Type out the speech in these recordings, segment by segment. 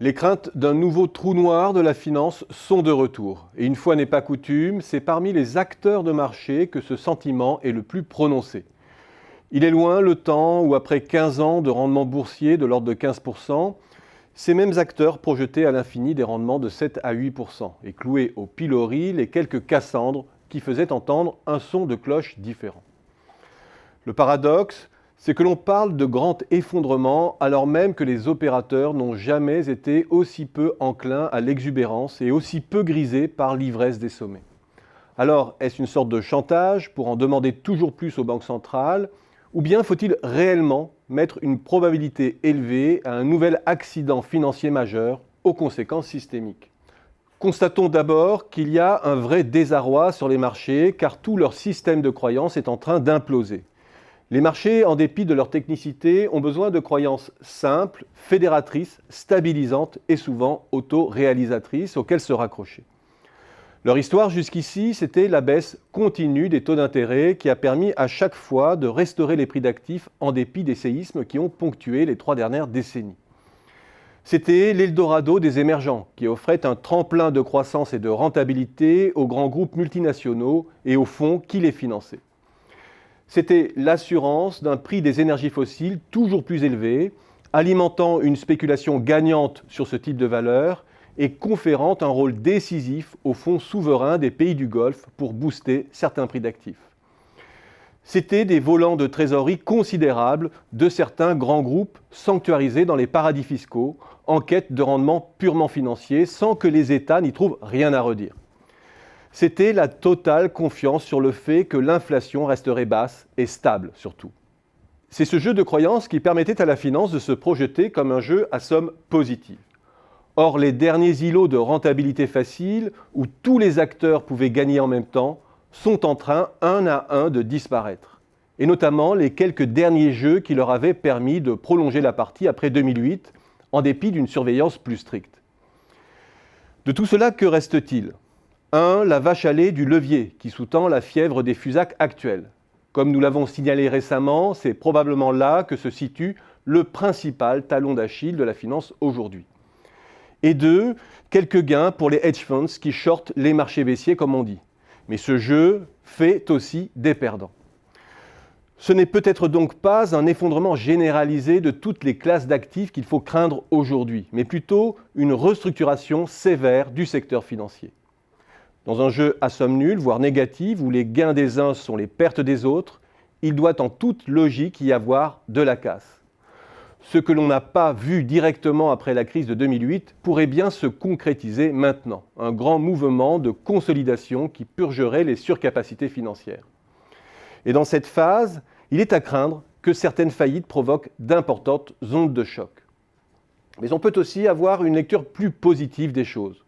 Les craintes d'un nouveau trou noir de la finance sont de retour. Et une fois n'est pas coutume, c'est parmi les acteurs de marché que ce sentiment est le plus prononcé. Il est loin le temps où, après 15 ans de rendement boursier de l'ordre de 15%, ces mêmes acteurs projetaient à l'infini des rendements de 7 à 8% et clouaient au pilori les quelques Cassandres qui faisaient entendre un son de cloche différent. Le paradoxe, c'est que l'on parle de grand effondrement alors même que les opérateurs n'ont jamais été aussi peu enclins à l'exubérance et aussi peu grisés par l'ivresse des sommets. Alors, est-ce une sorte de chantage pour en demander toujours plus aux banques centrales, ou bien faut-il réellement mettre une probabilité élevée à un nouvel accident financier majeur aux conséquences systémiques ? Constatons d'abord qu'il y a un vrai désarroi sur les marchés car tout leur système de croyance est en train d'imploser. Les marchés, en dépit de leur technicité, ont besoin de croyances simples, fédératrices, stabilisantes et souvent auto-réalisatrices auxquelles se raccrocher. Leur histoire jusqu'ici, c'était la baisse continue des taux d'intérêt qui a permis à chaque fois de restaurer les prix d'actifs en dépit des séismes qui ont ponctué les 3 dernières décennies. C'était l'Eldorado des émergents qui offrait un tremplin de croissance et de rentabilité aux grands groupes multinationaux et aux fonds qui les finançaient. C'était l'assurance d'un prix des énergies fossiles toujours plus élevé, alimentant une spéculation gagnante sur ce type de valeur et conférant un rôle décisif aux fonds souverains des pays du Golfe pour booster certains prix d'actifs. C'était des volants de trésorerie considérables de certains grands groupes sanctuarisés dans les paradis fiscaux en quête de rendements purement financiers sans que les États n'y trouvent rien à redire. C'était la totale confiance sur le fait que l'inflation resterait basse et stable surtout. C'est ce jeu de croyances qui permettait à la finance de se projeter comme un jeu à somme positive. Or, les derniers îlots de rentabilité facile, où tous les acteurs pouvaient gagner en même temps, sont en train, un à un, de disparaître. Et notamment les quelques derniers jeux qui leur avaient permis de prolonger la partie après 2008, en dépit d'une surveillance plus stricte. De tout cela, que reste-t-il ? 1. La vache à lait du levier, qui sous-tend la fièvre des FUSAC actuels. Comme nous l'avons signalé récemment, c'est probablement là que se situe le principal talon d'Achille de la finance aujourd'hui. Et 2. Quelques gains pour les hedge funds qui shortent les marchés baissiers, comme on dit. Mais ce jeu fait aussi des perdants. Ce n'est peut-être donc pas un effondrement généralisé de toutes les classes d'actifs qu'il faut craindre aujourd'hui, mais plutôt une restructuration sévère du secteur financier. Dans un jeu à somme nulle, voire négative, où les gains des uns sont les pertes des autres, il doit en toute logique y avoir de la casse. Ce que l'on n'a pas vu directement après la crise de 2008 pourrait bien se concrétiser maintenant. Un grand mouvement de consolidation qui purgerait les surcapacités financières. Et dans cette phase, il est à craindre que certaines faillites provoquent d'importantes ondes de choc. Mais on peut aussi avoir une lecture plus positive des choses.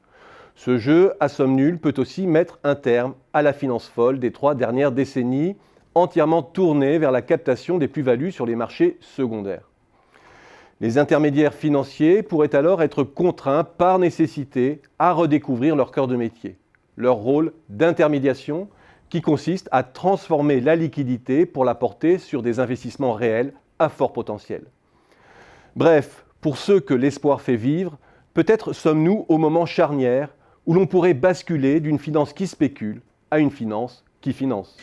Ce jeu à somme nulle peut aussi mettre un terme à la finance folle des 3 dernières décennies, entièrement tournée vers la captation des plus-values sur les marchés secondaires. Les intermédiaires financiers pourraient alors être contraints par nécessité à redécouvrir leur cœur de métier, leur rôle d'intermédiation qui consiste à transformer la liquidité pour la porter sur des investissements réels à fort potentiel. Bref, pour ceux que l'espoir fait vivre, peut-être sommes-nous au moment charnière où l'on pourrait basculer d'une finance qui spécule à une finance qui finance.